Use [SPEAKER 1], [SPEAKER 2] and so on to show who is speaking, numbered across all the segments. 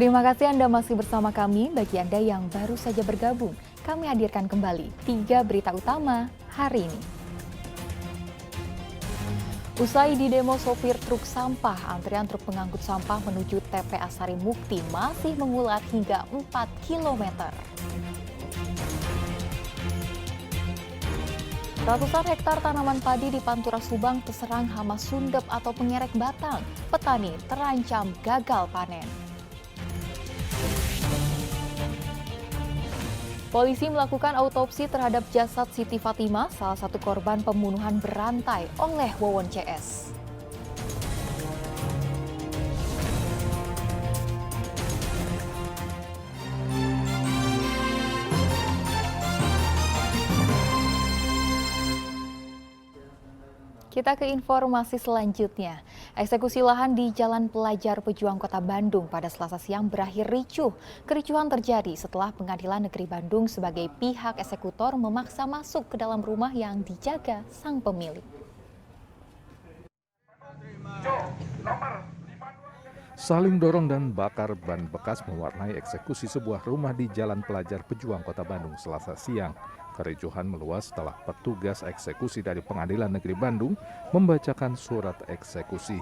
[SPEAKER 1] Terima kasih Anda masih bersama kami. Bagi Anda yang baru saja bergabung, kami hadirkan kembali 3 berita utama hari ini. Usai didemo sopir truk sampah, antrian truk pengangkut sampah menuju TPA Sari Mukti masih mengular hingga 4 km. Ratusan hektar tanaman padi di Pantura Subang terserang hama sundep atau pengerek batang. Petani terancam gagal panen. Polisi melakukan autopsi terhadap jasad Siti Fatimah, salah satu korban pembunuhan berantai oleh Wawon CS. Kita ke informasi selanjutnya. Eksekusi lahan di Jalan Pelajar Pejuang Kota Bandung pada Selasa siang berakhir ricuh. Kericuhan terjadi setelah Pengadilan Negeri Bandung sebagai pihak eksekutor memaksa masuk ke dalam rumah yang dijaga sang pemilik.
[SPEAKER 2] Saling dorong dan bakar ban bekas mewarnai eksekusi sebuah rumah di Jalan Pelajar Pejuang Kota Bandung Selasa siang. Kericuhan meluas setelah petugas eksekusi dari Pengadilan Negeri Bandung membacakan surat eksekusi.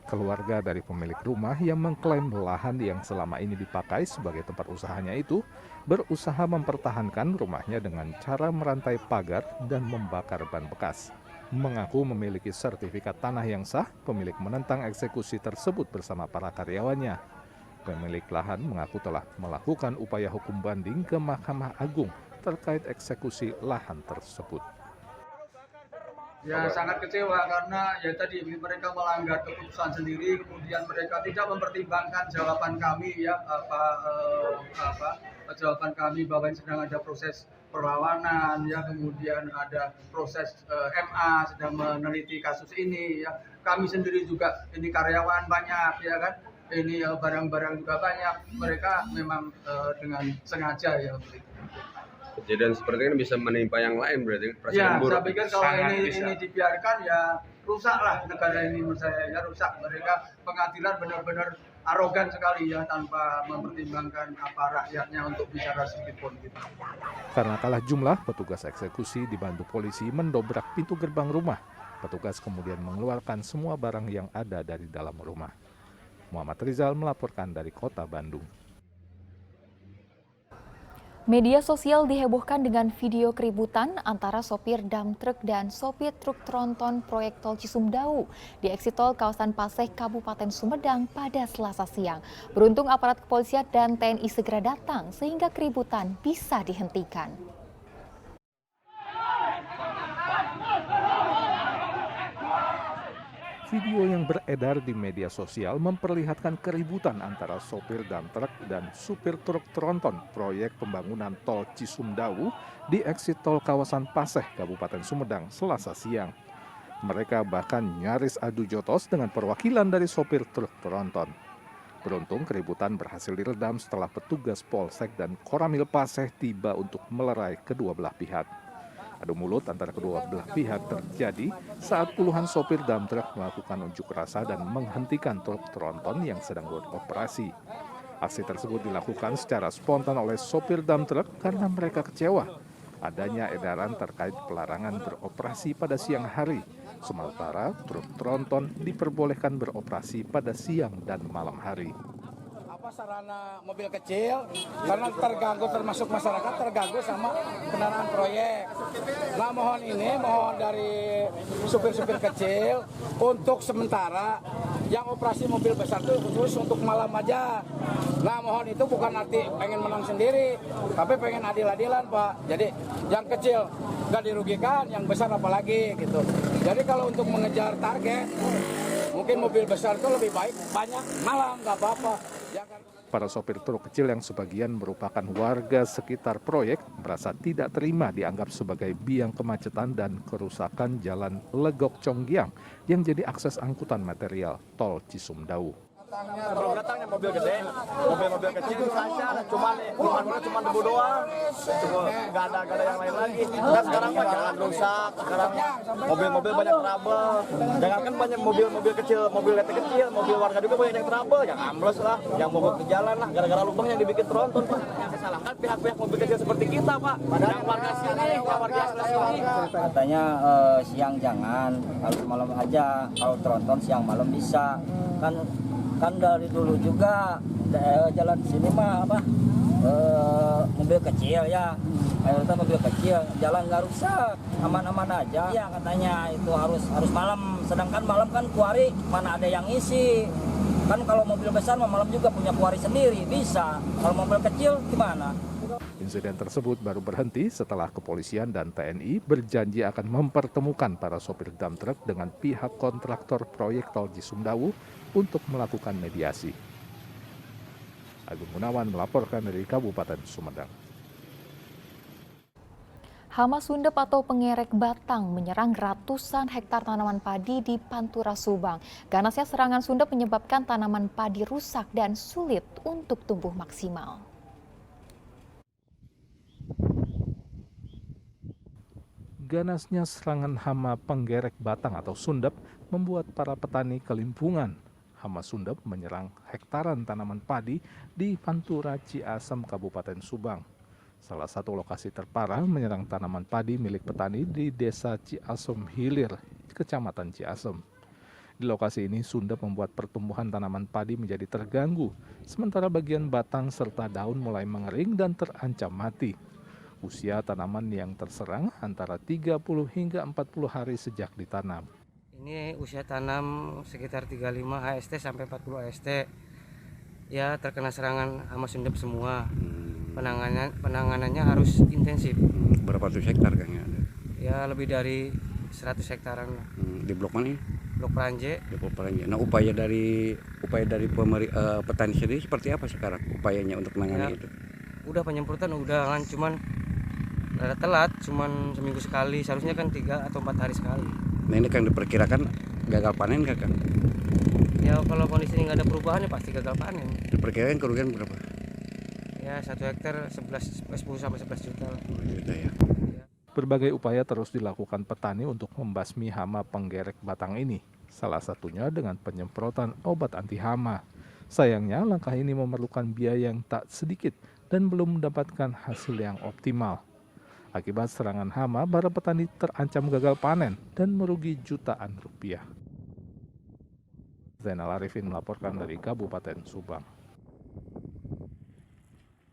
[SPEAKER 2] Keluarga dari pemilik rumah yang mengklaim lahan yang selama ini dipakai sebagai tempat usahanya itu berusaha mempertahankan rumahnya dengan cara merantai pagar dan membakar ban bekas. Mengaku memiliki sertifikat tanah yang sah, pemilik menentang eksekusi tersebut bersama para karyawannya. Pemilik lahan mengaku telah melakukan upaya hukum banding ke Mahkamah Agung terkait eksekusi lahan tersebut.
[SPEAKER 3] Ya sangat kecewa karena ya tadi mereka melanggar keputusan sendiri, kemudian mereka tidak mempertimbangkan jawaban kami ya jawaban kami bahwa sedang ada proses perlawanan ya, kemudian ada proses MA sedang meneliti kasus ini ya. Kami sendiri juga ini karyawan banyak ya kan. Ini barang-barang juga banyak. Mereka memang dengan sengaja ya.
[SPEAKER 4] Kejadian seperti ini bisa menimpa yang lain berarti
[SPEAKER 3] ya, saya pikir kalau ini dibiarkan ya rusaklah negara ini menurut saya ya rusak. Mereka pengadilan benar-benar arogan sekali ya tanpa mempertimbangkan apa rakyatnya untuk bicara sedikit pun gitu.
[SPEAKER 2] Karena kalah jumlah, petugas eksekusi dibantu polisi mendobrak pintu gerbang rumah. Petugas kemudian mengeluarkan semua barang yang ada dari dalam rumah. Muhammad Rizal melaporkan dari Kota Bandung.
[SPEAKER 1] Media sosial dihebohkan dengan video keributan antara sopir dump truck dan sopir truk tronton proyek tol Cisumdawu di eksit tol kawasan Paseh, Kabupaten Sumedang pada Selasa siang. Beruntung aparat kepolisian dan TNI segera datang sehingga keributan bisa dihentikan.
[SPEAKER 2] Video yang beredar di media sosial memperlihatkan keributan antara sopir dump truck dan supir truk tronton proyek pembangunan tol Cisumdawu di eksit tol kawasan Paseh, Kabupaten Sumedang, Selasa siang. Mereka bahkan nyaris adu jotos dengan perwakilan dari sopir truk tronton. Beruntung keributan berhasil diredam setelah petugas Polsek dan Koramil Paseh tiba untuk melerai kedua belah pihak. Adu mulut antara kedua belah pihak terjadi saat puluhan sopir dump truck melakukan unjuk rasa dan menghentikan truk tronton yang sedang beroperasi. Aksi tersebut dilakukan secara spontan oleh sopir dump truck karena mereka kecewa adanya edaran terkait pelarangan beroperasi pada siang hari, sementara truk tronton diperbolehkan beroperasi pada siang dan malam hari.
[SPEAKER 5] Sarana mobil kecil karena terganggu, termasuk masyarakat terganggu sama kendaraan proyek. Nah mohon dari supir-supir kecil untuk sementara yang operasi mobil besar itu khusus untuk malam aja. Nah mohon itu bukan arti pengen menang sendiri, tapi pengen adil-adilan Pak. Jadi yang kecil nggak dirugikan, yang besar apalagi gitu. Jadi kalau untuk mengejar target, mungkin mobil besar itu lebih baik banyak malam, nggak apa-apa.
[SPEAKER 2] Para sopir truk kecil yang sebagian merupakan warga sekitar proyek merasa tidak terima dianggap sebagai biang kemacetan dan kerusakan jalan Legok Conggiang yang jadi akses angkutan material tol Cisumdawu.
[SPEAKER 6] Sebelum datangnya mobil gede, mobil kecil bisa aja, cuman debu doang, nggak ada yang lain lagi. Dan sekarang mah jalan rusak, sekarang mobil banyak trouble. Jangankan banyak mobil kecil, mobil letek kecil, mobil warga juga banyak yang trouble, yang ambles lah, yang mogok ke jalan lah, gara-gara lubang yang dibikin tronton Pak. Yang saya salahkan pihak-pihak mobil kecil seperti kita Pak, yang warga sini, yang warga sini.
[SPEAKER 7] Katanya siang jangan, harus malam aja. Kalau tronton siang malam bisa. Kan dari dulu juga jalan sini mah mobil kecil ya. Mayoritas mobil kecil, jalan nggak rusak, aman-aman aja. Ya katanya itu harus malam. Sedangkan malam kan kuari mana ada yang isi. Kan kalau mobil besar malam juga punya kuari sendiri bisa. Kalau mobil kecil gimana?
[SPEAKER 2] Insiden tersebut baru berhenti setelah kepolisian dan TNI berjanji akan mempertemukan para sopir dump truck dengan pihak kontraktor proyek tol Cisumdawu untuk melakukan mediasi. Agung Gunawan melaporkan dari Kabupaten Sumedang.
[SPEAKER 1] Hama Sundep atau pengerek batang menyerang ratusan hektar tanaman padi di Pantura Subang. Ganasnya serangan Sundep menyebabkan tanaman padi rusak dan sulit untuk tumbuh maksimal.
[SPEAKER 2] Ganasnya serangan hama penggerek batang atau sundep membuat para petani kelimpungan. Hama sundep menyerang hektaran tanaman padi di Pantura Ciasem, Kabupaten Subang. Salah satu lokasi terparah menyerang tanaman padi milik petani di Desa Ciasem Hilir, Kecamatan Ciasem. Di lokasi ini sundep membuat pertumbuhan tanaman padi menjadi terganggu, sementara bagian batang serta daun mulai mengering dan terancam mati. Usia tanaman yang terserang antara 30 hingga 40 hari sejak ditanam.
[SPEAKER 8] Ini usia tanam sekitar 35 HST sampai 40 HST. Ya terkena serangan hama sundep semua. Penanganannya harus intensif.
[SPEAKER 9] Berapa ratus hektar kan ya?
[SPEAKER 8] Ya lebih dari 100 hektaran.
[SPEAKER 9] Di blok mana?
[SPEAKER 8] Blok Pranje.
[SPEAKER 9] Di blok Pranje. Nah upaya dari petani sendiri seperti apa sekarang upayanya untuk menangani itu?
[SPEAKER 8] Udah penyemprotan udah kan, cuman rada telat, cuman seminggu sekali, seharusnya kan 3 atau 4 hari sekali.
[SPEAKER 9] Nah ini kan diperkirakan gagal panen gak kan?
[SPEAKER 8] Ya kalau kondisi ini nggak ada perubahan ya pasti gagal panen.
[SPEAKER 9] Diperkirakan kerugian berapa?
[SPEAKER 8] Ya 1 hektar 10 sampai 11 juta lah.
[SPEAKER 9] Ya.
[SPEAKER 2] Berbagai upaya terus dilakukan petani untuk membasmi hama penggerek batang ini. Salah satunya dengan penyemprotan obat anti hama. Sayangnya langkah ini memerlukan biaya yang tak sedikit dan belum mendapatkan hasil yang optimal. Akibat serangan hama, para petani terancam gagal panen dan merugi jutaan rupiah. Zainal Arifin melaporkan dari Kabupaten Subang.